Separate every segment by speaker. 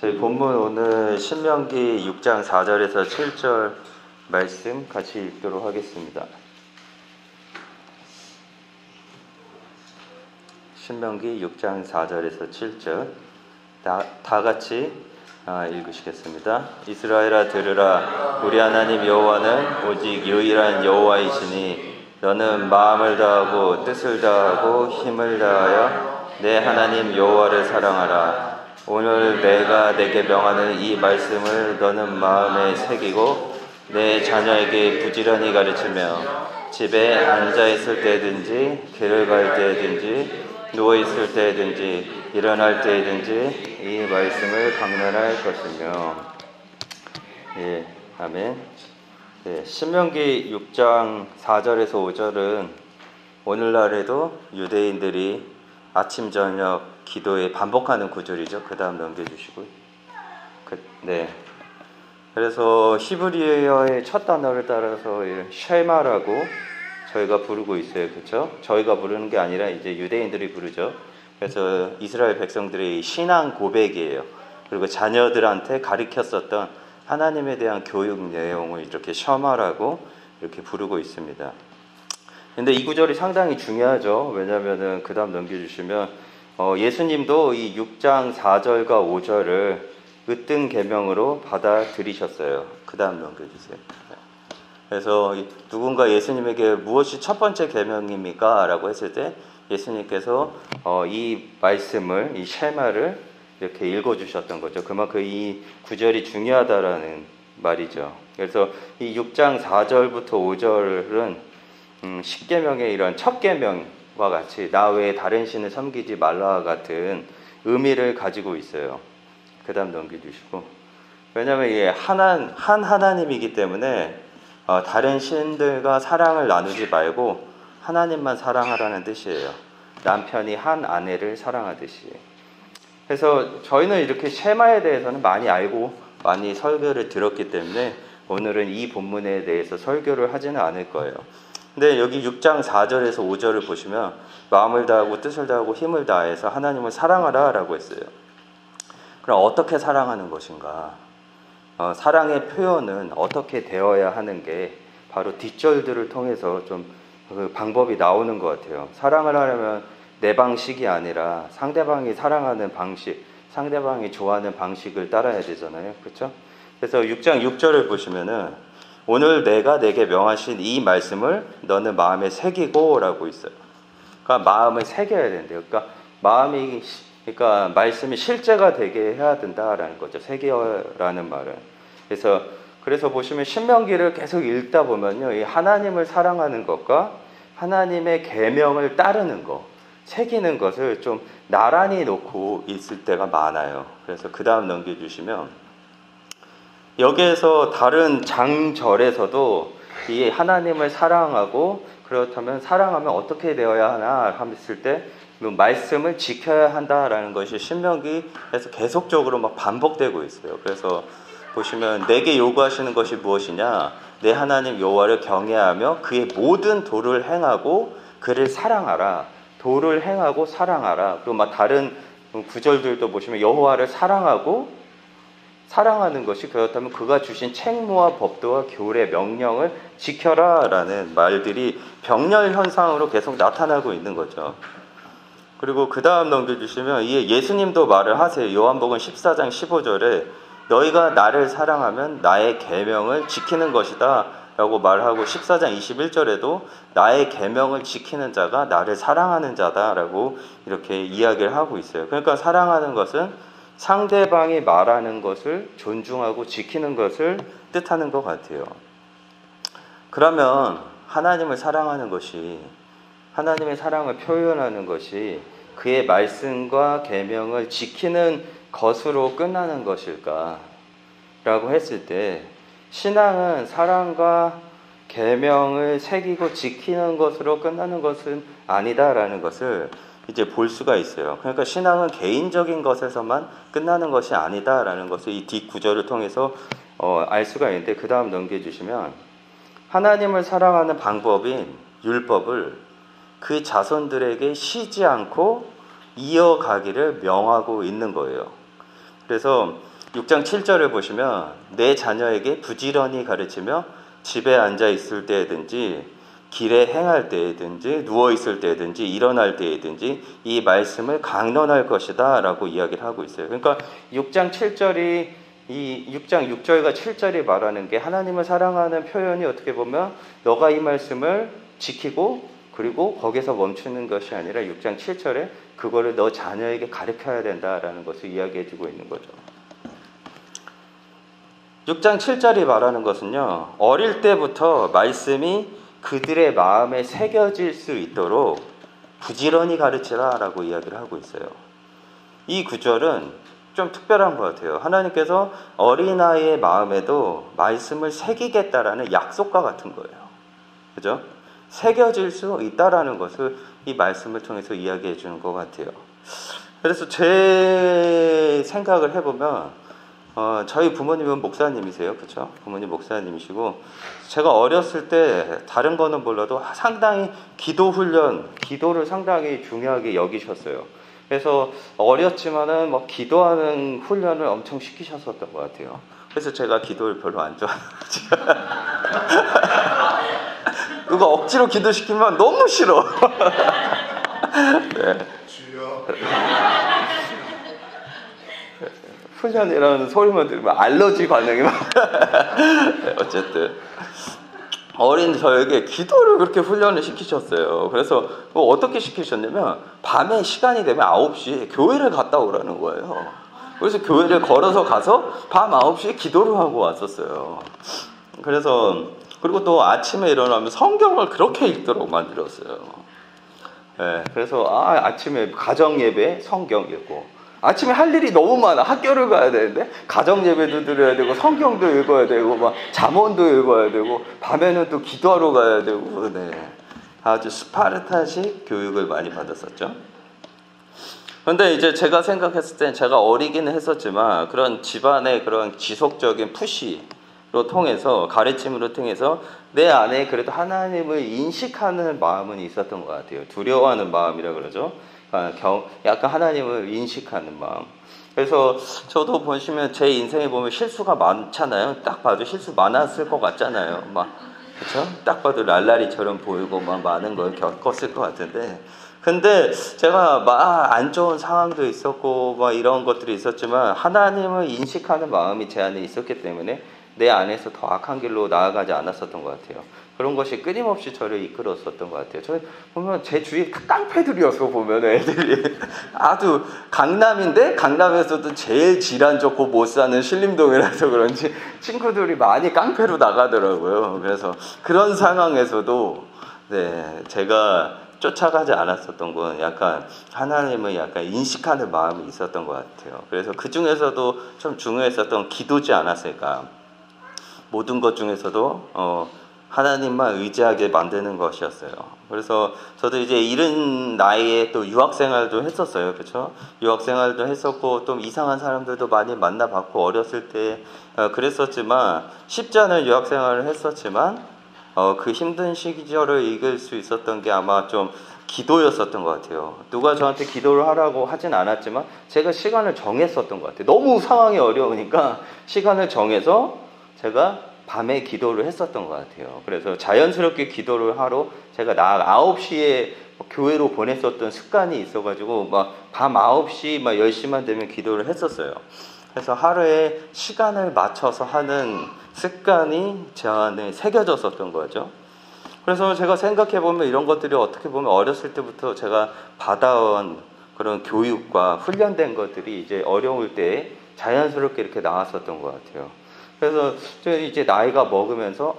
Speaker 1: 저희 본문 오늘 신명기 6장 4절에서 7절 말씀 같이 읽도록 하겠습니다. 신명기 6장 4절에서 7절 다 같이 읽으시겠습니다. 이스라엘아 들으라. 우리 하나님 여호와는 오직 유일한 여호와이시니 너는 마음을 다하고 뜻을 다하고 힘을 다하여 내 하나님 여호와를 사랑하라. 오늘 내가 내게 명하는 이 말씀을 너는 마음에 새기고 내 자녀에게 부지런히 가르치며 집에 앉아있을 때든지 길을 갈 때든지 누워있을 때든지 일어날 때든지 이 말씀을 강론할 것이며. 아멘. 신명기 6장 4절에서 5절은 오늘날에도 유대인들이 아침 저녁 기도에 반복하는 구절이죠. 그 다음 넘겨주시고요. 그래서 히브리어의 첫 단어를 따라서 쉐마라고 저희가 부르고 있어요. 그렇죠? 저희가 부르는 게 아니라 이제 유대인들이 부르죠. 그래서 이스라엘 백성들의 신앙 고백이에요. 그리고 자녀들한테 가르쳤었던 하나님에 대한 교육 내용을 이렇게 셔마라고 이렇게 부르고 있습니다. 근데 이 구절이 상당히 중요하죠. 왜냐하면은 그 다음 넘겨주시면 예수님도 이 6장 4절과 5절을 으뜸 계명으로 받아들이셨어요. 그 다음 넘겨주세요. 그래서 누군가 예수님에게 무엇이 첫 번째 계명입니까? 라고 했을 때 예수님께서 이 말씀을, 이 쉐마를 이렇게 읽어주셨던 거죠. 그만큼 이 구절이 중요하다라는 말이죠. 그래서 이 6장 4절부터 5절은 10계명의 이런 첫 계명과 같이 나 외에 다른 신을 섬기지 말라와 같은 의미를 가지고 있어요. 그 다음 넘겨주시고. 왜냐하면 이게 한 하나님이기 때문에 다른 신들과 사랑을 나누지 말고 하나님만 사랑하라는 뜻이에요. 남편이 한 아내를 사랑하듯이. 그래서 저희는 이렇게 쉐마에 대해서는 많이 알고 많이 설교를 들었기 때문에 오늘은 이 본문에 대해서 설교를 하지는 않을 거예요. 근데 여기 6장 4절에서 5절을 보시면 마음을 다하고 뜻을 다하고 힘을 다해서 하나님을 사랑하라 라고 했어요. 그럼 어떻게 사랑하는 것인가? 사랑의 표현은 어떻게 되어야 하는 게 바로 뒷절들을 통해서 좀 그 방법이 나오는 것 같아요. 사랑을 하려면 내 방식이 아니라 상대방이 사랑하는 방식, 상대방이 좋아하는 방식을 따라야 되잖아요. 그렇죠? 그래서 6장 6절을 보시면은 오늘 내가 내게 명하신 이 말씀을 너는 마음에 새기고 라고 있어요. 그러니까 마음을 새겨야 된대요. 그러니까 말씀이 실제가 되게 해야 된다라는 거죠. 새겨라는 말은. 그래서 보시면 신명기를 계속 읽다 보면요, 이 하나님을 사랑하는 것과 하나님의 계명을 따르는 것, 새기는 것을 좀 나란히 놓고 있을 때가 많아요. 그래서 그 다음 넘겨주시면 여기에서 다른 장절에서도 이 하나님을 사랑하고 그렇다면 사랑하면 어떻게 되어야 하나 했을 때 말씀을 지켜야 한다라는 것이 신명기에서 계속적으로 막 반복되고 있어요. 그래서 보시면 내게 요구하시는 것이 무엇이냐? 내 하나님 여호와를 경외하며 그의 모든 도를 행하고 그를 사랑하라. 도를 행하고 사랑하라. 그리고 막 다른 구절들도 보시면 여호와를 사랑하고 사랑하는 것이 그렇다면 그가 주신 책무와 법도와 교례 명령을 지켜라라는 말들이 병렬 현상으로 계속 나타나고 있는 거죠. 그리고 그 다음 넘겨주시면 이에 예수님도 말을 하세요. 요한복음 14장 15절에 너희가 나를 사랑하면 나의 계명을 지키는 것이다 라고 말하고 14장 21절에도 나의 계명을 지키는 자가 나를 사랑하는 자다 라고 이렇게 이야기를 하고 있어요. 그러니까 사랑하는 것은 상대방이 말하는 것을 존중하고 지키는 것을 뜻하는 것 같아요. 그러면 하나님을 사랑하는 것이, 하나님의 사랑을 표현하는 것이 그의 말씀과 계명을 지키는 것으로 끝나는 것일까? 라고 했을 때 신앙은 사랑과 계명을 새기고 지키는 것으로 끝나는 것은 아니다라는 것을 이제 볼 수가 있어요. 그러니까 신앙은 개인적인 것에서만 끝나는 것이 아니다라는 것을 이 뒷구절을 통해서 알 수가 있는데 그 다음 넘겨주시면 하나님을 사랑하는 방법인 율법을 그 자손들에게 쉬지 않고 이어가기를 명하고 있는 거예요. 그래서 6장 7절을 보시면 내 자녀에게 부지런히 가르치며 집에 앉아 있을 때든지 길에 행할 때든지 누워 있을 때든지 일어날 때든지 이 말씀을 강론할 것이다 라고 이야기를 하고 있어요. 그러니까 6장 7절이 이 6장 6절과 7절이 말하는 게 하나님을 사랑하는 표현이 어떻게 보면 너가 이 말씀을 지키고 그리고 거기서 멈추는 것이 아니라 6장 7절에 그거를 너 자녀에게 가르쳐야 된다라는 것을 이야기해 주고 있는 거죠. 6장 7절이 말하는 것은요, 어릴 때부터 말씀이 그들의 마음에 새겨질 수 있도록 부지런히 가르치라 라고 이야기를 하고 있어요. 이 구절은 좀 특별한 것 같아요. 하나님께서 어린아이의 마음에도 말씀을 새기겠다라는 약속과 같은 거예요. 그죠? 새겨질 수 있다라는 것을 이 말씀을 통해서 이야기해 주는 것 같아요. 그래서 제 생각을 해보면 저희 부모님은 목사님이세요. 그렇죠? 부모님 목사님이시고 제가 어렸을 때 다른 거는 몰라도 상당히 기도 훈련, 기도를 상당히 중요하게 여기셨어요. 그래서 어렸지만은 뭐 기도하는 훈련을 엄청 시키셨었던 것 같아요. 그래서 제가 기도를 별로 안 좋아하죠. 누가 억지로 기도시키면 너무 싫어. 네. 훈련이라는 소리만 들으면 알러지 반응이 막. 네, 어쨌든 어린 저에게 기도를 그렇게 훈련을 시키셨어요. 그래서 어떻게 시키셨냐면 밤에 시간이 되면 9시에 교회를 갔다 오라는 거예요. 그래서 교회를 걸어서 가서 밤 9시에 기도를 하고 왔었어요. 그래서 그리고 또 아침에 일어나면 성경을 그렇게 읽도록 만들었어요. 네, 그래서 아침에 가정 예배 성경 읽고 아침에 할 일이 너무 많아. 학교를 가야 되는데 가정 예배도 드려야 되고 성경도 읽어야 되고 막 잠언도 읽어야 되고 밤에는 또 기도하러 가야 되고 네. 아주 스파르타식 교육을 많이 받았었죠. 그런데 이제 제가 생각했을 땐 제가 어리기는 했었지만 그런 집안의 그런 지속적인 푸시로 통해서 가르침으로 통해서 내 안에 그래도 하나님을 인식하는 마음은 있었던 것 같아요. 두려워하는 마음이라 그러죠. 약간 하나님을 인식하는 마음. 그래서 저도 보시면 제 인생에 보면 실수가 많잖아요. 딱 봐도 실수 많았을 것 같잖아요. 막 그렇죠? 딱 봐도 랄라리처럼 보이고 막 많은 걸 겪었을 것 같은데. 근데 제가 막 안 좋은 상황도 있었고 막 이런 것들이 있었지만 하나님을 인식하는 마음이 제 안에 있었기 때문에 내 안에서 더 악한 길로 나아가지 않았었던 것 같아요. 그런 것이 끊임없이 저를 이끌었었던 것 같아요. 저 보면 제 주위에 깡패들이어서 보면 애들이 아주 강남인데 강남에서도 제일 질환 좋고 못 사는 신림동이라서 그런지 친구들이 많이 깡패로 나가더라고요. 그래서 그런 상황에서도 네, 제가 쫓아가지 않았었던 건 약간 하나님을 약간 인식하는 마음이 있었던 것 같아요. 그래서 그 중에서도 좀 중요했었던 기도지 않았을까. 모든 것 중에서도 하나님만 의지하게 만드는 것이었어요. 그래서 저도 이제 이른 나이에 또 유학생활도 했었어요. 그렇죠? 유학생활도 했었고 또 이상한 사람들도 많이 만나봤고 어렸을 때 그랬었지만 쉽지 않은 유학생활을 했었지만 그 힘든 시절을 이길 수 있었던 게 아마 좀 기도였었던 것 같아요. 누가 저한테 기도를 하라고 하진 않았지만 제가 시간을 정했었던 것 같아요. 너무 상황이 어려우니까 시간을 정해서 제가 밤에 기도를 했었던 것 같아요. 그래서 자연스럽게 기도를 하러 제가 9시에 교회로 보냈었던 습관이 있어가지고 막 밤 9시, 막 10시만 되면 기도를 했었어요. 그래서 하루에 시간을 맞춰서 하는 습관이 제 안에 새겨졌었던 거죠. 그래서 제가 생각해보면 이런 것들이 어떻게 보면 어렸을 때부터 제가 받아온 그런 교육과 훈련된 것들이 이제 어려울 때 자연스럽게 이렇게 나왔었던 것 같아요. 그래서 이제 나이가 먹으면서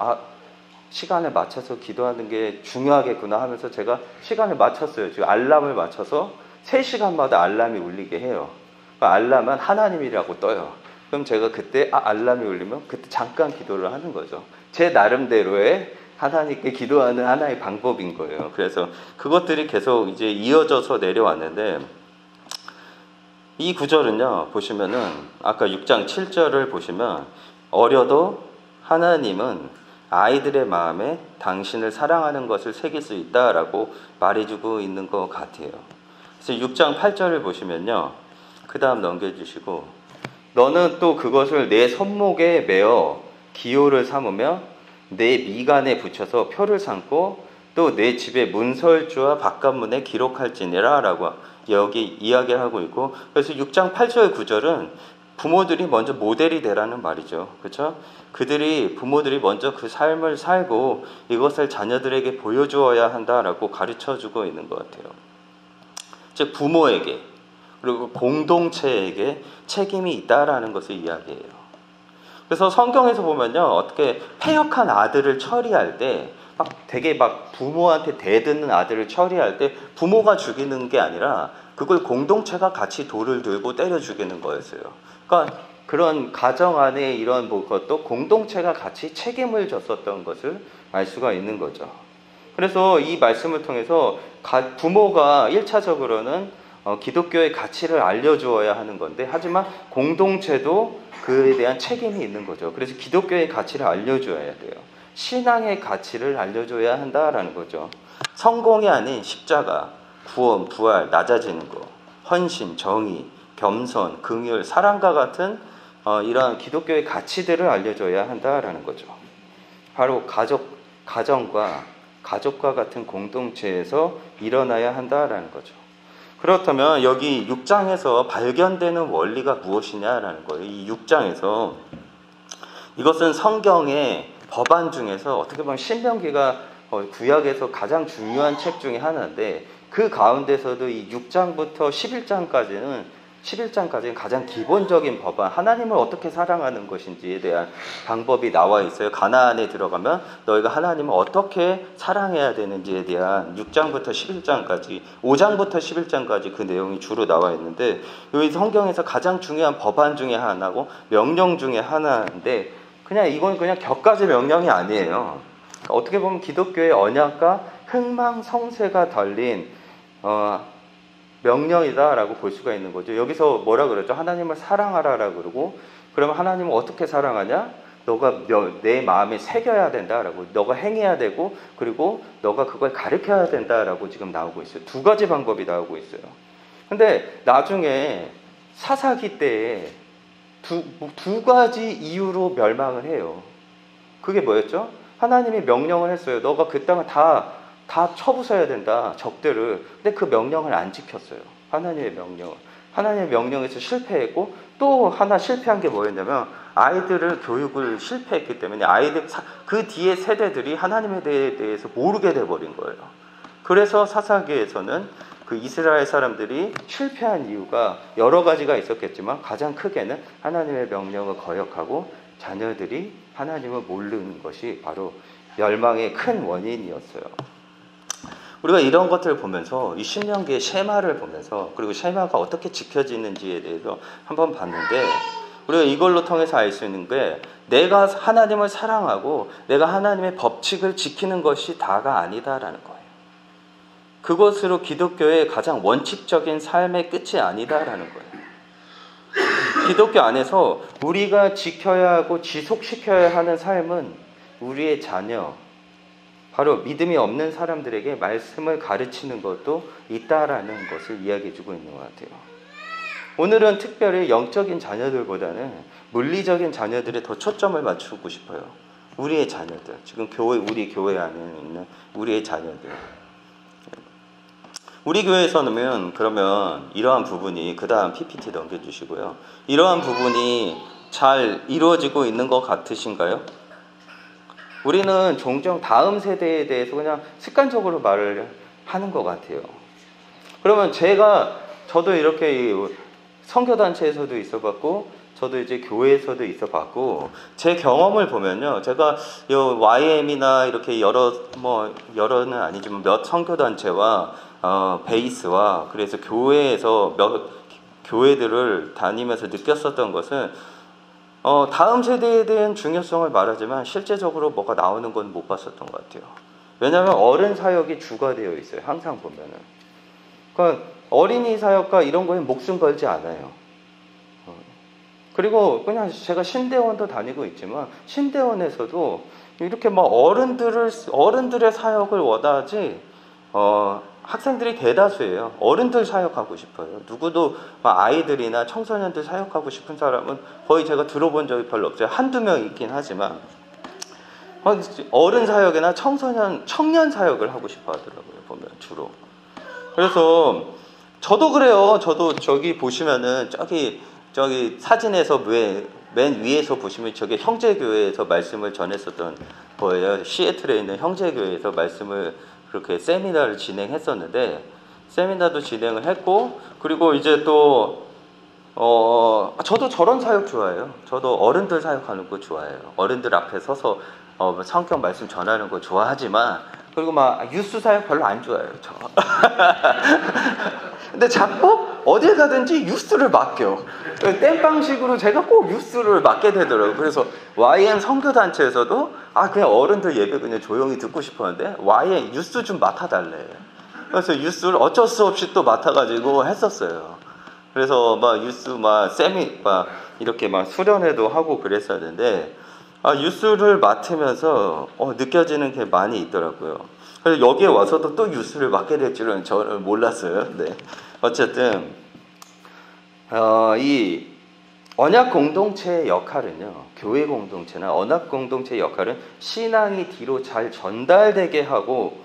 Speaker 1: 시간을 맞춰서 기도하는 게 중요하겠구나 하면서 제가 시간을 맞췄어요. 지금 알람을 맞춰서 3시간마다 알람이 울리게 해요. 알람은 하나님이라고 떠요. 그럼 제가 그때 알람이 울리면 그때 잠깐 기도를 하는 거죠. 제 나름대로의 하나님께 기도하는 하나의 방법인 거예요. 그래서 그것들이 계속 이제 이어져서 내려왔는데 이 구절은요 보시면은 아까 6장 7절을 보시면 어려도 하나님은 아이들의 마음에 당신을 사랑하는 것을 새길 수 있다라고 말해주고 있는 것 같아요. 그래서 6장 8절을 보시면요. 그 다음 넘겨주시고 너는 또 그것을 내 손목에 매어 기호를 삼으며 내 미간에 붙여서 표를 삼고 또 내 집의 문설주와 바깥문에 기록할지니라 라고 여기 이야기를 하고 있고, 그래서 6장 8절 9절은 부모들이 먼저 모델이 되라는 말이죠. 그렇죠? 부모들이 먼저 그 삶을 살고 이것을 자녀들에게 보여주어야 한다라고 가르쳐주고 있는 것 같아요. 즉 부모에게 그리고 공동체에게 책임이 있다라는 것을 이야기해요. 그래서 성경에서 보면요, 어떻게 패역한 아들을 처리할 때 되게 부모한테 대드는 아들을 처리할 때 부모가 죽이는 게 아니라 그걸 공동체가 같이 돌을 들고 때려 죽이는 거였어요. 그러니까 그런 가정 안에 이런 것도 공동체가 같이 책임을 졌었던 것을 알 수가 있는 거죠. 그래서 이 말씀을 통해서 부모가 1차적으로는 기독교의 가치를 알려주어야 하는 건데, 하지만 공동체도 그에 대한 책임이 있는 거죠. 그래서 기독교의 가치를 알려줘야 돼요. 신앙의 가치를 알려줘야 한다라는 거죠. 성공이 아닌 십자가, 구원, 부활, 낮아지는 것, 헌신, 정의, 겸손, 긍휼, 사랑과 같은 이러한 기독교의 가치들을 알려줘야 한다라는 거죠. 바로 가정과 같은 공동체에서 일어나야 한다라는 거죠. 그렇다면 여기 6장에서 발견되는 원리가 무엇이냐라는 거예요. 이 6장에서 이것은 성경의 법안 중에서 어떻게 보면 신명기가 구약에서 가장 중요한 책 중에 하나인데, 그 가운데서도 이 6장부터 11장까지는 가장 기본적인 법안, 하나님을 어떻게 사랑하는 것인지에 대한 방법이 나와 있어요. 가나안에 들어가면 너희가 하나님을 어떻게 사랑해야 되는지에 대한 6장부터 11장까지, 5장부터 11장까지 그 내용이 주로 나와 있는데, 여기 성경에서 가장 중요한 법안 중에 하나고 명령 중에 하나인데, 이건 그냥 격가지 명령이 아니에요. 그러니까 어떻게 보면 기독교의 언약과 흥망성쇠가 달린 명령이다라고 볼 수가 있는 거죠. 여기서 뭐라 그러죠? 하나님을 사랑하라라고 그러고, 그러면 하나님을 어떻게 사랑하냐? 너가 내 마음에 새겨야 된다라고, 너가 행해야 되고, 그리고 너가 그걸 가르쳐야 된다라고 지금 나오고 있어요. 두 가지 방법이 나오고 있어요. 근데 나중에 사사기 때에 두 가지 이유로 멸망을 해요. 그게 뭐였죠? 하나님이 명령을 했어요. 너가 그 땅을 다 쳐부숴야 된다, 적들을. 근데 그 명령을 안 지켰어요. 하나님의 명령에서 실패했고, 또 하나 실패한 게 뭐였냐면 아이들을 교육을 실패했기 때문에 그 뒤에 세대들이 하나님에 대해서 모르게 돼버린 거예요. 그래서 사사기에서는 그 이스라엘 사람들이 실패한 이유가 여러 가지가 있었겠지만 가장 크게는 하나님의 명령을 거역하고 자녀들이 하나님을 모르는 것이 바로 멸망의 큰 원인이었어요. 우리가 이런 것들을 보면서 이 신명기의 쉐마를 보면서, 그리고 쉐마가 어떻게 지켜지는지에 대해서 한번 봤는데, 우리가 이걸로 통해서 알 수 있는 게, 내가 하나님을 사랑하고 내가 하나님의 법칙을 지키는 것이 다가 아니다라는 거예요. 그것으로 기독교의 가장 원칙적인 삶의 끝이 아니다라는 거예요. 기독교 안에서 우리가 지켜야 하고 지속시켜야 하는 삶은 우리의 자녀, 바로 믿음이 없는 사람들에게 말씀을 가르치는 것도 있다라는 것을 이야기해주고 있는 것 같아요. 오늘은 특별히 영적인 자녀들보다는 물리적인 자녀들에 더 초점을 맞추고 싶어요. 우리의 자녀들, 지금 우리 교회 안에 있는 우리의 자녀들. 우리 교회에서는 그러면 이러한 부분이, 그 다음 PPT 넘겨주시고요. 이러한 부분이 잘 이루어지고 있는 것 같으신가요? 우리는 종종 다음 세대에 대해서 그냥 습관적으로 말을 하는 것 같아요. 그러면 저도 이렇게 선교단체에서도 있어봤고, 저도 이제 교회에서도 있어봤고, 제 경험을 보면요, 제가 YM이나 이렇게 여러는 아니지만 몇 선교단체와 베이스와, 그래서 교회에서 몇 교회들을 다니면서 느꼈었던 것은, 다음 세대에 대한 중요성을 말하지만 실제적으로 뭐가 나오는 건 못 봤었던 것 같아요. 왜냐하면 어른 사역이 주가 되어 있어요. 항상 보면은. 그러니까 어린이 사역과 이런 거에 목숨 걸지 않아요. 그리고 그냥 제가 신대원도 다니고 있지만, 신대원에서도 이렇게 어른들의 사역을 원하지, 학생들이 대다수예요. 어른들 사역하고 싶어요. 누구도 아이들이나 청소년들 사역하고 싶은 사람은 거의 제가 들어본 적이 별로 없어요. 한두 명 있긴 하지만 어른 사역이나 청년 사역을 하고 싶어 하더라고요. 보면 주로. 그래서 저도 그래요. 저도 저기 보시면은 저기 사진에서 맨 위에서 보시면 저게 형제교회에서 말씀을 전했었던 거예요. 시애틀에 있는 형제교회에서 말씀을 그렇게 세미나를 진행했었는데, 세미나도 진행을 했고, 그리고 이제 또 저도 저런 사역 좋아해요. 저도 어른들 사역하는 거 좋아해요. 어른들 앞에 서서 성경 말씀 전하는 거 좋아하지만, 그리고 유스 사역 별로 안 좋아해요. 저. 근데 자꾸 어딜 가든지 유스를 맡겨. 땜빵식으로 제가 꼭 유스를 맡게 되더라고요. 그래서 YM 선교단체에서도 그냥 어른들 예배 그냥 조용히 듣고 싶었는데 YM 유스 좀 맡아달래. 그래서 유스를 어쩔 수 없이 또 맡아가지고 했었어요. 그래서 유스 이렇게 수련회도 하고 그랬었는데 유스를 맡으면서 느껴지는 게 많이 있더라고요. 그래서 여기에 와서도 또 유스를 맡게 될 줄은 저는 몰랐어요. 네. 어쨌든 이 언약 공동체의 역할은요, 교회 공동체나 언약 공동체의 역할은 신앙이 뒤로 잘 전달되게 하고,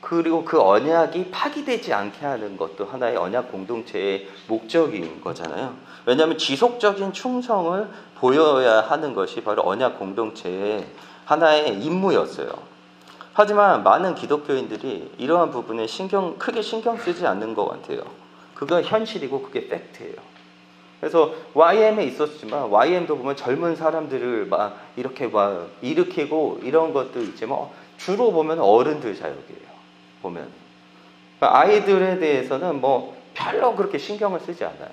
Speaker 1: 그리고 그 언약이 파기되지 않게 하는 것도 하나의 언약 공동체의 목적인 거잖아요. 왜냐하면 지속적인 충성을 보여야 하는 것이 바로 언약 공동체의 하나의 임무였어요. 하지만 많은 기독교인들이 이러한 부분에 크게 신경 쓰지 않는 것 같아요. 그건 현실이고 그게 팩트예요. 그래서 YM에 있었지만 YM도 보면 젊은 사람들을 이렇게 일으키고 이런 것도 있지만 주로 보면 어른들 사역이에요. 보면 아이들에 대해서는 별로 그렇게 신경을 쓰지 않아요.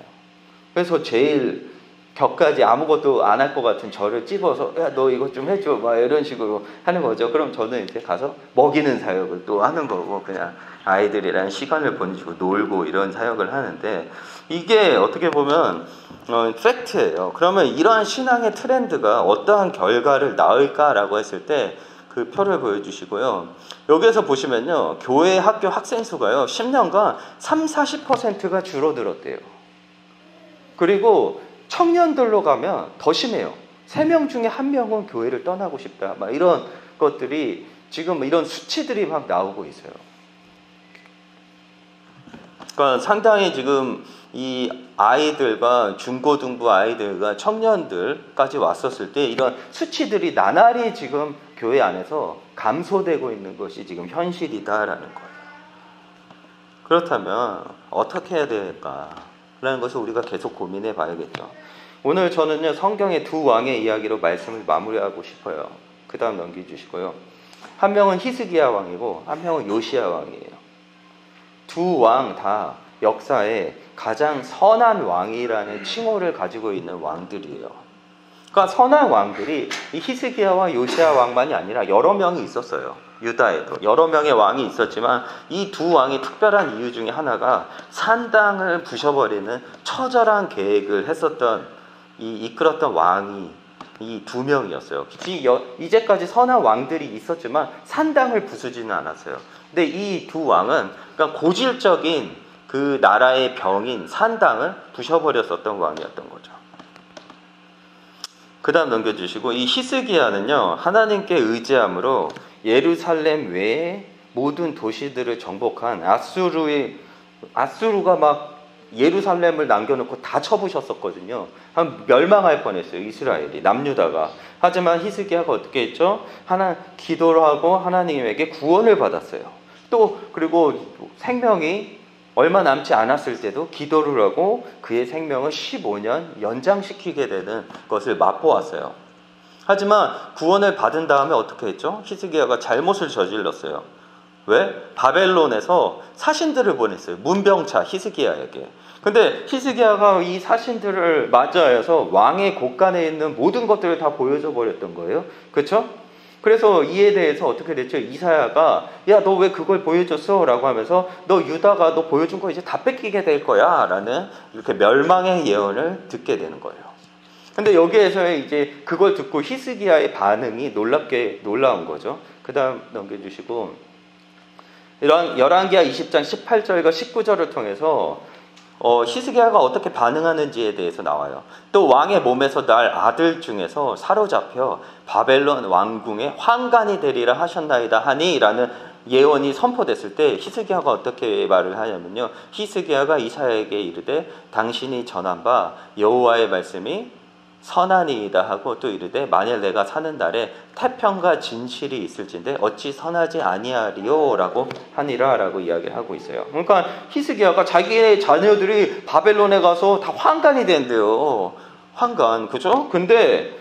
Speaker 1: 그래서 제일 격까지 아무것도 안 할 것 같은 저를 찝어서 야, 너 이것 좀 해줘 이런 식으로 하는 거죠. 그럼 저는 이제 가서 먹이는 사역을 또 하는 거고, 그냥 아이들이랑 시간을 보내주고 놀고 이런 사역을 하는데, 이게 어떻게 보면 팩트예요. 그러면 이러한 신앙의 트렌드가 어떠한 결과를 낳을까라고 했을 때 그 표를 보여주시고요. 여기에서 보시면요, 교회 학교 학생 수가요 10년간 30-40%가 줄어들었대요. 그리고 청년들로 가면 더 심해요. 3명 중에 1명은 교회를 떠나고 싶다. 이런 것들이 지금 이런 수치들이 막 나오고 있어요. 그러니까 상당히 지금 이 아이들과 중고등부 아이들과 청년들까지 왔었을 때 이런 수치들이 나날이 지금 교회 안에서 감소되고 있는 것이 지금 현실이다라는 거예요. 그렇다면 어떻게 해야 될까라는 것을 우리가 계속 고민해 봐야겠죠. 오늘 저는요, 성경의 두 왕의 이야기로 말씀을 마무리하고 싶어요. 그 다음 넘겨주시고요. 한 명은 히스기야 왕이고 한 명은 요시야 왕이에요. 두 왕 다 역사에 가장 선한 왕이라는 칭호를 가지고 있는 왕들이에요. 그러니까 선한 왕들이 이 히스기야와 요시야 왕만이 아니라 여러 명이 있었어요. 유다에도 여러 명의 왕이 있었지만 이 두 왕이 특별한 이유 중에 하나가 산당을 부셔버리는 처절한 계획을 했었던 이끌었던 왕이 이 두 명이었어요. 이제까지 선한 왕들이 있었지만 산당을 부수지는 않았어요. 근데 이 두 왕은 그러니까 고질적인 그 나라의 병인 산당을 부셔버렸었던 왕이었던 거죠. 그 다음 넘겨주시고, 이 히스기야는요, 하나님께 의지함으로 예루살렘 외에 모든 도시들을 정복한 아수르가 막 예루살렘을 남겨놓고 다 쳐부셨었거든요. 멸망할 뻔했어요, 이스라엘이, 남유다가. 하지만 히스기야가 어떻게 했죠? 기도를 하고 하나님에게 구원을 받았어요. 또 그리고 생명이 얼마 남지 않았을 때도 기도를 하고 그의 생명을 15년 연장시키게 되는 것을 맛보았어요. 하지만 구원을 받은 다음에 어떻게 했죠? 히스기야가 잘못을 저질렀어요. 왜? 바벨론에서 사신들을 보냈어요. 문병차 히스기야에게. 근데 히스기야가 이 사신들을 맞이하여서 왕의 곳간에 있는 모든 것들을 다 보여줘 버렸던 거예요. 그렇죠? 그래서 이에 대해서 어떻게 됐죠? 이사야가 야, 너 왜 그걸 보여줬어? 라고 하면서 너 유다가 너 보여준 거 이제 다 뺏기게 될 거야 라는 이렇게 멸망의 예언을 듣게 되는 거예요. 근데 여기에서 이제 그걸 듣고 히스기야의 반응이 놀라운 거죠. 그 다음 넘겨주시고, 이런 열왕기하 20장 18절과 19절을 통해서 히스기야가 어떻게 반응하는지에 대해서 나와요. 또 왕의 몸에서 날 아들 중에서 사로잡혀 바벨론 왕궁의 환관이 되리라 하셨나이다 하니 라는 예언이 선포됐을 때 히스기야가 어떻게 말을 하냐면요. 히스기야가 이사야에게 이르되 당신이 전한 바 여호와의 말씀이 선하니이다 하고 또 이르되 만일 내가 사는 날에 태평과 진실이 있을진데 어찌 선하지 아니하리요 라고 하니라 라고 이야기를 하고 있어요. 그러니까 히스기야가 자기의 자녀들이 바벨론에 가서 다 환관이 된대요. 환관, 그죠? 근데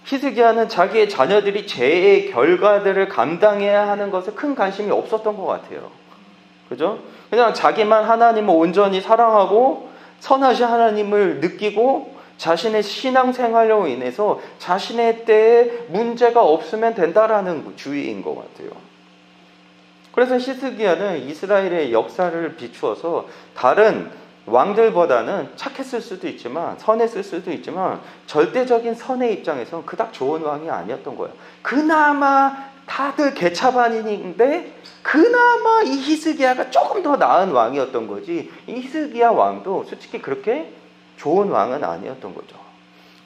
Speaker 1: 히스기야는 자기의 자녀들이 죄의 결과들을 감당해야 하는 것에 큰 관심이 없었던 것 같아요. 그죠? 그냥 자기만 하나님을 온전히 사랑하고 선하신 하나님을 느끼고 자신의 신앙생활로 인해서 자신의 때에 문제가 없으면 된다라는 주의인 것 같아요. 그래서 히스기야는 이스라엘의 역사를 비추어서 다른 왕들보다는 착했을 수도 있지만 선했을 수도 있지만 절대적인 선의 입장에서는 그닥 좋은 왕이 아니었던 거예요. 그나마 다들 개차반인데 그나마 이 히스기야가 조금 더 나은 왕이었던 거지, 이 히스기야 왕도 솔직히 그렇게 좋은 왕은 아니었던 거죠.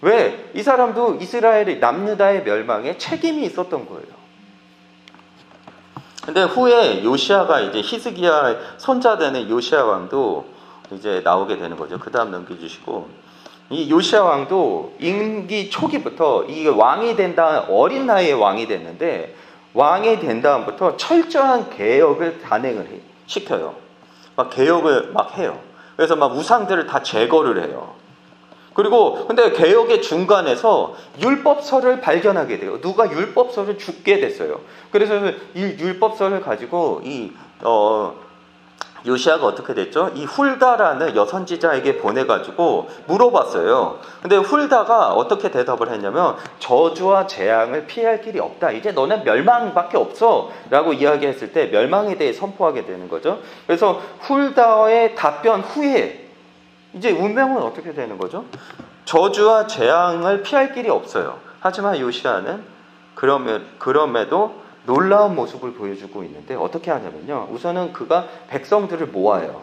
Speaker 1: 왜? 이 사람도 이스라엘의 남유다의 멸망에 책임이 있었던 거예요. 근데 후에 요시아가 이제 히스기야의 손자 되는 요시아 왕도 이제 나오게 되는 거죠. 그 다음 넘겨주시고, 이 요시아 왕도 임기 초기부터 이 왕이 된 다음 어린 나이에 왕이 됐는데 왕이 된 다음부터 철저한 개혁을 단행을 시켜요. 막 개혁을 막 해요. 그래서 막 우상들을 다 제거를 해요. 그리고 근데 개혁의 중간에서 율법서를 발견하게 돼요. 누가 율법서를 줍게 됐어요. 그래서 이 율법서를 가지고 요시아가 어떻게 됐죠? 이 훌다라는 여선지자에게 보내가지고 물어봤어요. 근데 훌다가 어떻게 대답을 했냐면 저주와 재앙을 피할 길이 없다. 이제 너는 멸망밖에 없어 라고 이야기했을 때 멸망에 대해 선포하게 되는 거죠. 그래서 훌다의 답변 후에 이제 운명은 어떻게 되는 거죠? 저주와 재앙을 피할 길이 없어요. 하지만 요시아는 그럼에도 놀라운 모습을 보여주고 있는데 어떻게 하냐면요. 우선은 그가 백성들을 모아요.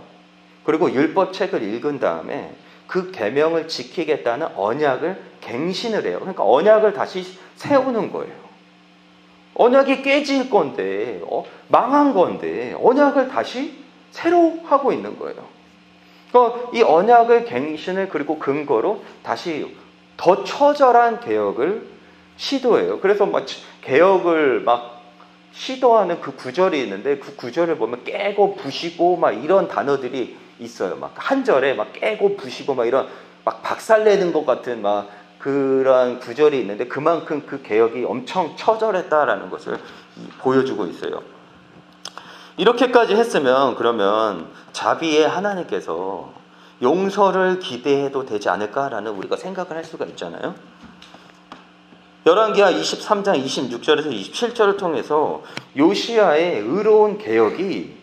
Speaker 1: 그리고 율법책을 읽은 다음에 그 계명을 지키겠다는 언약을 갱신을 해요. 그러니까 언약을 다시 세우는 거예요. 언약이 깨질 건데, 망한 건데 언약을 다시 새로 하고 있는 거예요. 그러니까 이 언약을 갱신을 그리고 근거로 다시 더 처절한 개혁을 시도해요. 그래서 막 개혁을 막 시도하는 그 구절이 있는데 그 구절을 보면 깨고 부시고 막 이런 단어들이 있어요. 막 한 절에 막 깨고 부시고 막 이런 막 박살내는 것 같은 막 그런 구절이 있는데 그만큼 그 개혁이 엄청 처절했다라는 것을 보여주고 있어요. 이렇게까지 했으면 그러면 자비의 하나님께서 용서를 기대해도 되지 않을까라는 우리가 생각을 할 수가 있잖아요. 열왕기하 23장 26절에서 27절을 통해서 요시아의 의로운 개혁이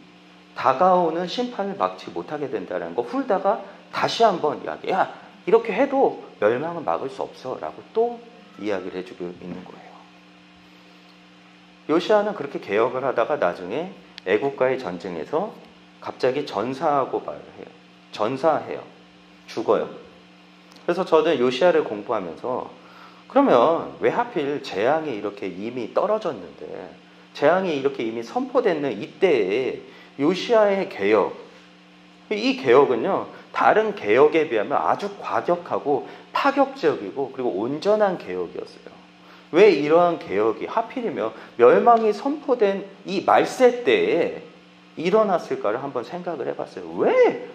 Speaker 1: 다가오는 심판을 막지 못하게 된다는 거 훌다가 다시 한번 이야기, 야 이렇게 해도 멸망은 막을 수 없어 라고 또 이야기를 해주고 있는 거예요. 요시아는 그렇게 개혁을 하다가 나중에 애국과의 전쟁에서 갑자기 전사해요. 죽어요. 그래서 저는 요시아를 공부하면서 그러면 왜 하필 재앙이 이렇게 이미 떨어졌는데, 재앙이 이렇게 이미 선포됐는 이때에 요시아의 개혁, 이 개혁은요 다른 개혁에 비하면 아주 과격하고 파격적이고 그리고 온전한 개혁이었어요. 왜 이러한 개혁이 하필이면 멸망이 선포된 이 말세 때에 일어났을까를 한번 생각을 해봤어요. 왜?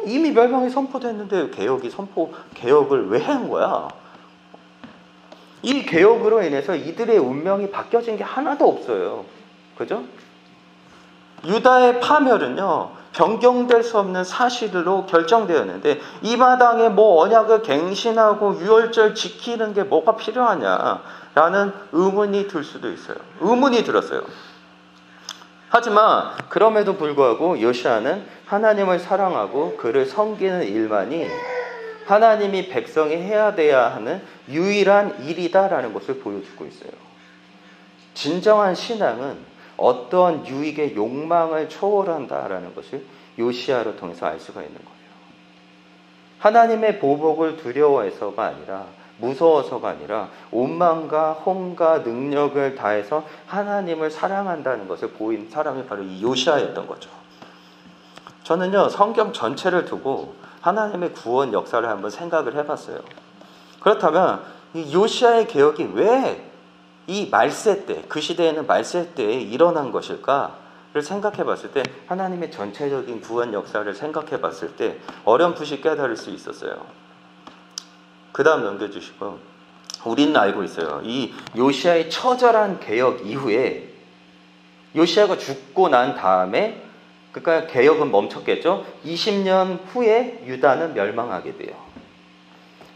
Speaker 1: 이미 멸망이 선포됐는데 개혁을 왜 한 거야? 이 개혁으로 인해서 이들의 운명이 바뀌어진 게 하나도 없어요. 그죠? 유다의 파멸은요 변경될 수 없는 사실로 결정되었는데 이 마당에 뭐 언약을 갱신하고 유월절 지키는 게 뭐가 필요하냐라는 의문이 들 수도 있어요. 의문이 들었어요. 하지만 그럼에도 불구하고 요시아는 하나님을 사랑하고 그를 섬기는 일만이 하나님이 백성이 해야 하는 유일한 일이다라는 것을 보여주고 있어요. 진정한 신앙은 어떤 유익의 욕망을 초월한다라는 것을 요시야를 통해서 알 수가 있는 거예요. 하나님의 보복을 두려워해서가 아니라, 무서워서가 아니라 오만과 혼과 능력을 다해서 하나님을 사랑한다는 것을 보인 사람이 바로 이 요시야였던 거죠. 저는요, 성경 전체를 두고 하나님의 구원 역사를 한번 생각을 해봤어요. 그렇다면 이 요시야의 개혁이 왜 이 말세 때, 그 시대에는 말세 때에 일어난 것일까를 생각해 봤을 때, 하나님의 전체적인 구원 역사를 생각해 봤을 때 어렴풋이 깨달을 수 있었어요. 그 다음 넘겨주시고, 우리는 알고 있어요. 이 요시야의 처절한 개혁 이후에, 요시야가 죽고 난 다음에, 그러니까 개혁은 멈췄겠죠. 20년 후에 유다는 멸망하게 돼요.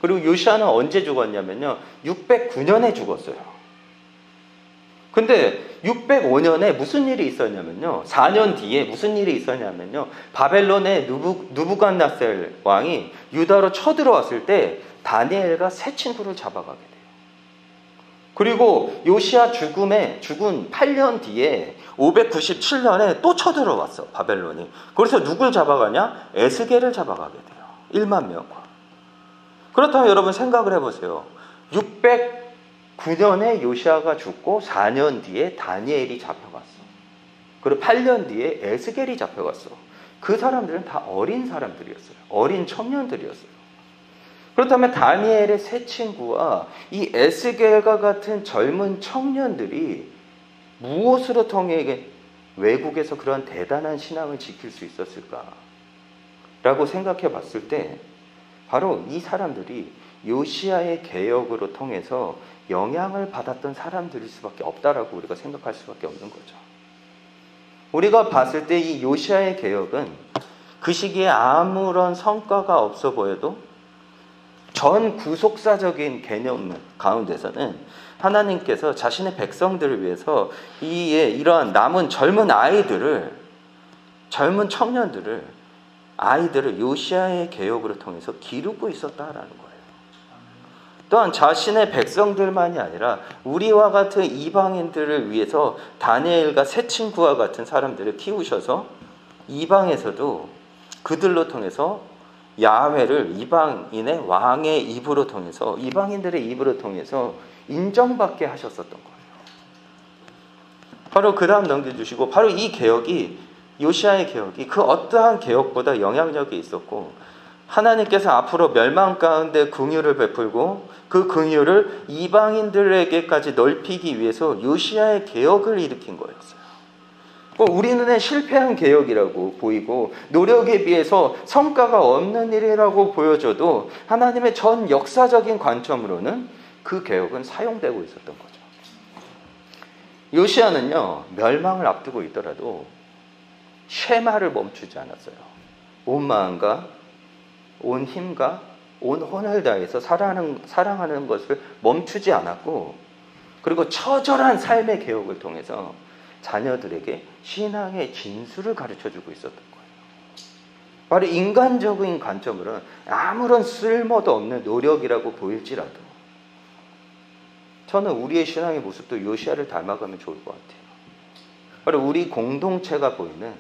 Speaker 1: 그리고 요시야는 언제 죽었냐면요, 609년에 죽었어요. 근데 605년에 무슨 일이 있었냐면요, 4년 뒤에 무슨 일이 있었냐면요, 바벨론의 누부갓네살 왕이 유다로 쳐들어왔을 때 다니엘과 세 친구를 잡아가게 돼요. 그리고 요시야 죽은 8년 뒤에 597년에 또 쳐들어왔어, 바벨론이. 그래서 누굴 잡아가냐? 에스겔을 잡아가게 돼요. 1만 명과. 그렇다면 여러분 생각을 해보세요. 609년에 요시야가 죽고 4년 뒤에 다니엘이 잡혀갔어. 그리고 8년 뒤에 에스겔이 잡혀갔어. 그 사람들은 다 어린 사람들이었어요. 어린 청년들이었어요. 그렇다면 다니엘의 세 친구와 이 에스겔과 같은 젊은 청년들이 무엇으로 통해 외국에서 그런 대단한 신앙을 지킬 수 있었을까? 라고 생각해 봤을 때 바로 이 사람들이 요시야의 개혁으로 통해서 영향을 받았던 사람들일 수밖에 없다라고 우리가 생각할 수밖에 없는 거죠. 우리가 봤을 때 이 요시야의 개혁은 그 시기에 아무런 성과가 없어 보여도 전 구속사적인 개념 가운데서는 하나님께서 자신의 백성들을 위해서 이러한 남은 젊은 아이들을, 젊은 청년들을, 아이들을 요시야의 개혁으로 통해서 기르고 있었다라는 거예요. 또한 자신의 백성들만이 아니라 우리와 같은 이방인들을 위해서 다니엘과 세 친구와 같은 사람들을 키우셔서 이방에서도 그들로 통해서 야훼를 이방인의 왕의 입으로 통해서, 이방인들의 입으로 통해서 인정받게 하셨었던 거예요. 바로 그 다음 넘겨주시고, 바로 이 개혁이, 요시야의 개혁이 그 어떠한 개혁보다 영향력이 있었고, 하나님께서 앞으로 멸망 가운데 긍휼을 베풀고 그 긍휼을 이방인들에게까지 넓히기 위해서 요시야의 개혁을 일으킨 거였어요. 우리 눈에 실패한 개혁이라고 보이고 노력에 비해서 성과가 없는 일이라고 보여져도 하나님의 전 역사적인 관점으로는 그 개혁은 사용되고 있었던 거죠. 요시야는요, 멸망을 앞두고 있더라도 쉐마를 멈추지 않았어요. 온 마음과 온 힘과 온 혼을 다해서 사랑하는 것을 멈추지 않았고, 그리고 처절한 삶의 개혁을 통해서 자녀들에게 신앙의 진수를 가르쳐주고 있었던 거예요. 바로 인간적인 관점으로는 아무런 쓸모도 없는 노력이라고 보일지라도 저는 우리의 신앙의 모습도 요시야를 닮아가면 좋을 것 같아요. 바로 우리 공동체가 보이는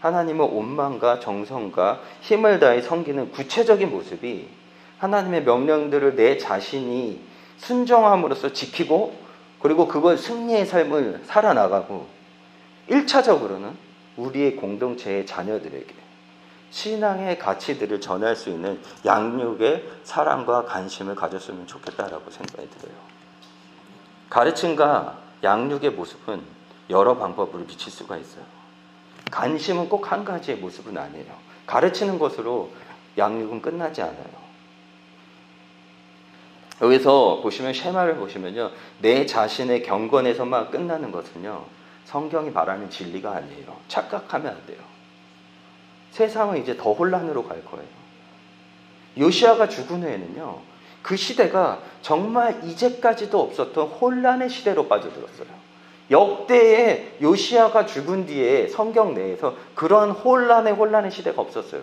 Speaker 1: 하나님의 온망과 정성과 힘을 다해 섬기는 구체적인 모습이 하나님의 명령들을 내 자신이 순종함으로써 지키고, 그리고 그걸 승리의 삶을 살아나가고, 1차적으로는 우리의 공동체의 자녀들에게 신앙의 가치들을 전할 수 있는 양육의 사랑과 관심을 가졌으면 좋겠다라고 생각이 들어요. 가르침과 양육의 모습은 여러 방법으로 비칠 수가 있어요. 관심은 꼭 한 가지의 모습은 아니에요. 가르치는 것으로 양육은 끝나지 않아요. 여기서 보시면 쉐마를 보시면요, 내 자신의 경건에서만 끝나는 것은요, 성경이 말하는 진리가 아니에요. 착각하면 안 돼요. 세상은 이제 더 혼란으로 갈 거예요. 요시야가 죽은 후에는요, 그 시대가 정말 이제까지도 없었던 혼란의 시대로 빠져들었어요. 역대의 요시야가 죽은 뒤에 성경 내에서 그런 혼란의 시대가 없었어요.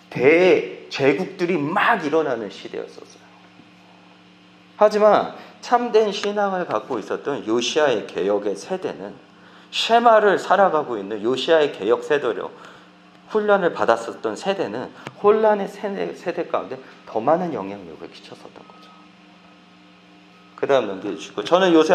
Speaker 1: 대제국들이 막 일어나는 시대였었어요. 하지만 참된 신앙을 갖고 있었던 요시야의 개혁의 세대는 쉐마를 살아가고 있는 요시아의 개혁 세대로 훈련을 받았었던 세대는 혼란의 세대 가운데 더 많은 영향력을 끼쳤었던 거죠. 그 다음 넘겨주시고, 저는 요새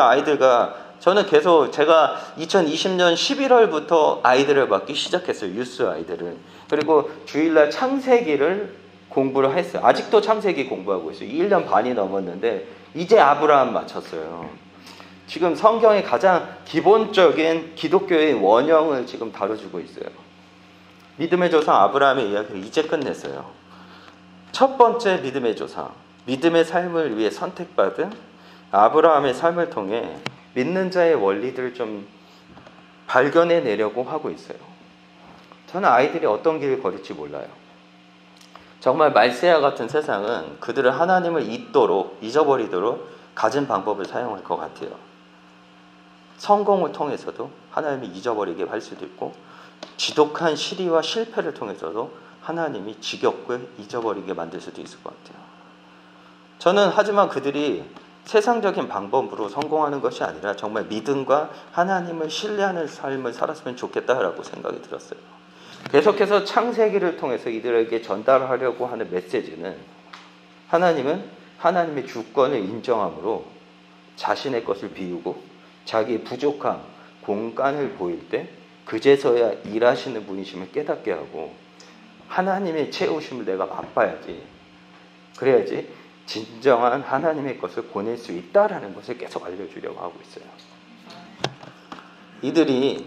Speaker 1: 저는 계속 제가 2020년 11월부터 아이들을 맡기 시작했어요. 유스 아이들을. 그리고 주일날 창세기를 공부를 했어요. 아직도 창세기 공부하고 있어요. 1년 반이 넘었는데 이제 아브라함 마쳤어요. 지금 성경의 가장 기본적인 기독교의 원형을 지금 다뤄주고 있어요. 믿음의 조상 아브라함의 이야기를 이제 끝냈어요. 첫 번째 믿음의 조상, 믿음의 삶을 위해 선택받은 아브라함의 삶을 통해 믿는 자의 원리들을 좀 발견해내려고 하고 있어요. 저는 아이들이 어떤 길을 걸을지 몰라요. 정말 말세와 같은 세상은 그들을 하나님을 잊어버리도록 가진 방법을 사용할 것 같아요. 성공을 통해서도 하나님이 잊어버리게 할 수도 있고, 지독한 시리와 실패를 통해서도 하나님이 지겹게 잊어버리게 만들 수도 있을 것 같아요. 저는 하지만 그들이 세상적인 방법으로 성공하는 것이 아니라 정말 믿음과 하나님을 신뢰하는 삶을 살았으면 좋겠다라고 생각이 들었어요. 계속해서 창세기를 통해서 이들에게 전달하려고 하는 메시지는, 하나님은 하나님의 주권을 인정함으로 자신의 것을 비우고 자기의 부족함, 공간을 보일 때 그제서야 일하시는 분이심을 깨닫게 하고, 하나님의 채우심을 내가 맛봐야지, 그래야지 진정한 하나님의 것을 보낼 수 있다라는 것을 계속 알려주려고 하고 있어요. 이들이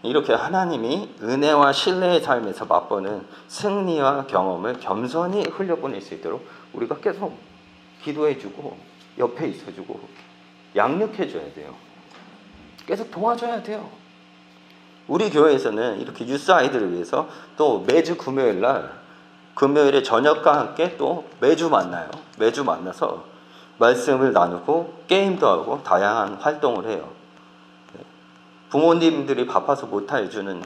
Speaker 1: 이렇게 하나님이 은혜와 신뢰의 삶에서 맛보는 승리와 경험을 겸손히 흘려보낼 수 있도록 우리가 계속 기도해주고 옆에 있어주고 양육해줘야 돼요. 계속 도와줘야 돼요. 우리 교회에서는 이렇게 유스 아이들을 위해서 또 매주 금요일에 저녁과 함께 또 매주 만나요. 매주 만나서 말씀을 나누고 게임도 하고 다양한 활동을 해요. 부모님들이 바빠서 못 해주는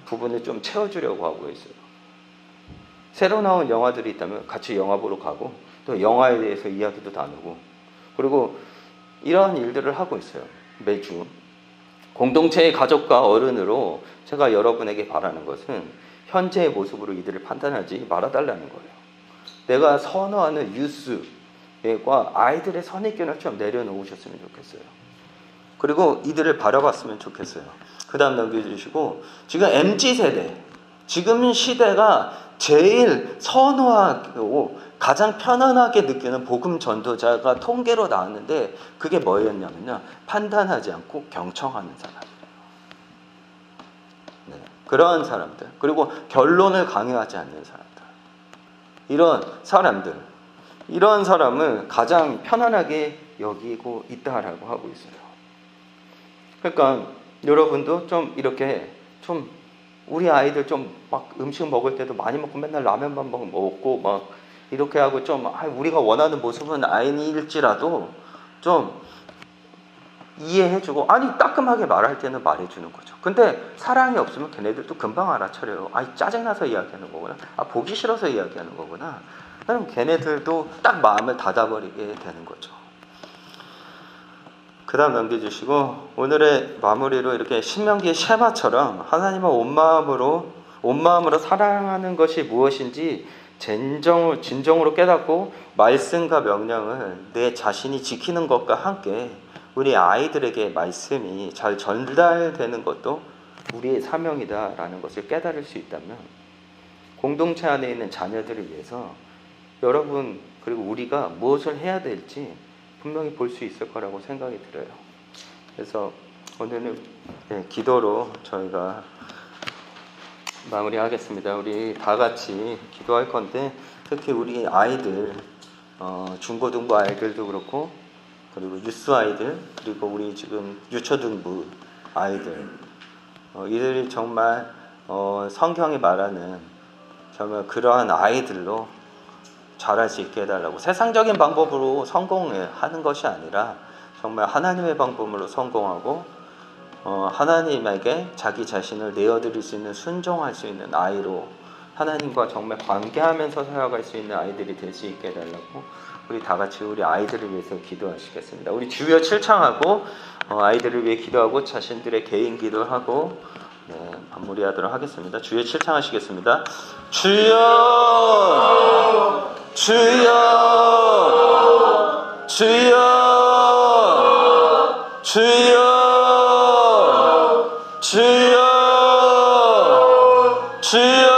Speaker 1: 부분을 좀 채워주려고 하고 있어요. 새로 나온 영화들이 있다면 같이 영화 보러 가고, 또 영화에 대해서 이야기도 나누고, 그리고 이러한 일들을 하고 있어요. 매주. 공동체의 가족과 어른으로 제가 여러분에게 바라는 것은 현재의 모습으로 이들을 판단하지 말아달라는 거예요. 내가 선호하는 유스과 아이들의 선입견을 좀 내려놓으셨으면 좋겠어요. 그리고 이들을 바라봤으면 좋겠어요. 그 다음 넘겨주시고, 지금 MZ세대, 지금 시대가 제일 선호하고 가장 편안하게 느끼는 복음 전도자가 통계로 나왔는데, 그게 뭐였냐면요, 판단하지 않고 경청하는 사람이에요. 네, 그러한 사람들, 그리고 결론을 강요하지 않는 사람들, 이런 사람을 가장 편안하게 여기고 있다라고 하고 있어요. 그러니까 여러분도 좀 이렇게 좀 우리 아이들 좀 막 음식 먹을 때도 많이 먹고 맨날 라면만 먹고 막 이렇게 하고 좀 우리가 원하는 모습은 아니일지라도 좀 이해해주고, 아니 따끔하게 말할 때는 말해주는 거죠. 근데 사랑이 없으면 걔네들도 금방 알아차려요. 짜증나서 이야기하는 거구나, 보기 싫어서 이야기하는 거구나. 그럼 걔네들도 딱 마음을 닫아버리게 되는 거죠. 그 다음 넘겨주시고, 오늘의 마무리로 이렇게 신명기의 쉐마처럼 하나님을 온 마음으로 사랑하는 것이 무엇인지 진정으로 깨닫고 말씀과 명령을 내 자신이 지키는 것과 함께 우리 아이들에게 말씀이 잘 전달되는 것도 우리의 사명이다라는 것을 깨달을 수 있다면, 공동체 안에 있는 자녀들을 위해서 여러분 그리고 우리가 무엇을 해야 될지 분명히 볼 수 있을 거라고 생각이 들어요. 그래서 오늘은 기도로 저희가 마무리하겠습니다. 우리 다 같이 기도할 건데, 특히 우리 아이들, 중고등부 아이들도 그렇고, 그리고 유스 아이들, 그리고 우리 지금 유초등부 아이들, 이들이 정말 성경이 말하는 정말 그러한 아이들로 자랄 수 있게 해달라고, 세상적인 방법으로 성공하는 것이 아니라 정말 하나님의 방법으로 성공하고 하나님에게 자기 자신을 내어드릴 수 있는, 순종할 수 있는 아이로 하나님과 정말 관계하면서 살아갈 수 있는 아이들이 될 수 있게 해달라고 우리 다 같이 우리 아이들을 위해서 기도하시겠습니다. 우리 주여 7창하고 아이들을 위해 기도하고 자신들의 개인 기도하고 마무리하도록 하겠습니다. 주여 7창 하시겠습니다. 주여 주여 주여 주여 주여 주여